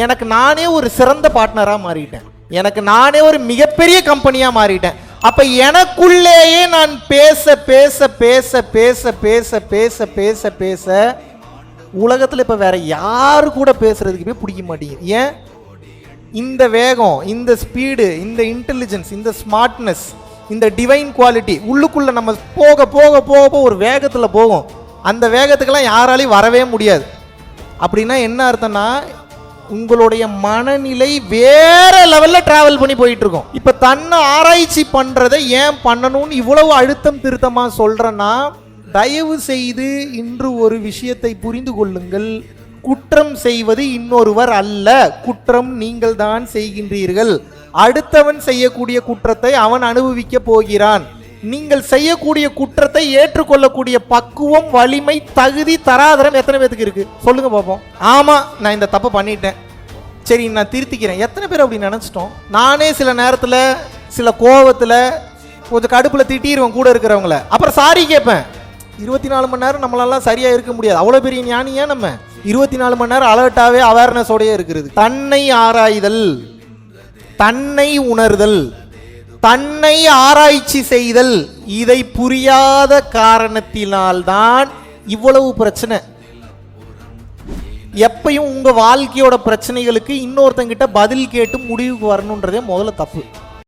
எனக்கு நானே ஒரு சிறந்த பார்ட்னராக மாறிட்டேன், எனக்கு நானே ஒரு மிகப்பெரிய கம்பெனியாக மாறிட்டேன். அப்ப எனக்குள்ளேயே நான் பேச பேச பேச பேச பேச பேச பேச பேச உலகத்தில் இப்போ வேற யாரு கூட பேசுறதுக்கு போய் பிடிக்க மாட்டேங்குது. ஏன்? இந்த வேகம், இந்த ஸ்பீடு, இந்த இன்டெலிஜென்ஸ், இந்த ஸ்மார்ட்னஸ், இந்த டிவைன் குவாலிட்டி உள்ளுக்குள்ள நம்ம போக போக போக ஒரு வேகத்தில் போகும். அந்த வேகத்துக்கெல்லாம் யாராலையும் வரவே முடியாது. அப்படின்னா என்ன அர்த்தம்னா, உங்களுடைய மனநிலை வேற லெவல்ல டிராவல் பண்ணி போயிட்டு இருக்கும். இப்ப தன்னை ஆராய்ச்சி பண்றதை ஏன் பண்ணணும்னு இவ்வளவு அழுத்தம் திருத்தமா சொல்றேன்னா, தயவு செய்து இன்று ஒரு விஷயத்தை புரிந்து கொள்ளுங்கள். குற்றம் செய்வது இன்னொருவர் அல்ல, குற்றம் நீங்கள் தான் செய்கின்றீர்கள். அடுத்தவன் செய்யக்கூடிய குற்றத்தை அவன் அனுபவிக்க போகிறான். நீங்கள் செய்யக்கூடிய குற்றத்தை ஏற்றுக்கொள்ளக்கூடிய பக்குவம், வலிமை, தகுதி, தராதரம் எத்தனை பேருக்கு இருக்கு சொல்லுங்க பார்ப்போம். ஆமா, நான் இந்த தப்பை பண்ணிட்டேன், சரி நான் திருத்திக்கிறேன். எத்தனை பேர் அப்படி நினைச்சிட்டோம்? நானே சில நேரத்தில் சில கோபத்தில் கொஞ்சம் கடுப்பில் திட்டிடுவேன் கூட இருக்கிறவங்கள, அப்புறம் சாரி கேட்பேன். 24 மணி நேரம் நம்மளாலாம் சரியா இருக்க முடியாது, அவ்வளோ பெரிய ஞானியா நம்ம? 24 மணி நேரம் அலர்ட்டாவே அவேர்னஸோடய இருக்கிறது. தன்னை ஆராய்தல், தன்னை உணர்தல், தன்னை ஆராய்ச்சி செய்தல், இதை புரியாத காரணத்தினால்தான் இவ்வளவு பிரச்சனை. எப்பயும் உங்க வாழ்க்கையோட பிரச்சனைகளுக்கு இன்னொருத்தங்கிட்ட பதில் கேட்டு முடிவுக்கு வரணுன்றதே முதல்ல தப்பு.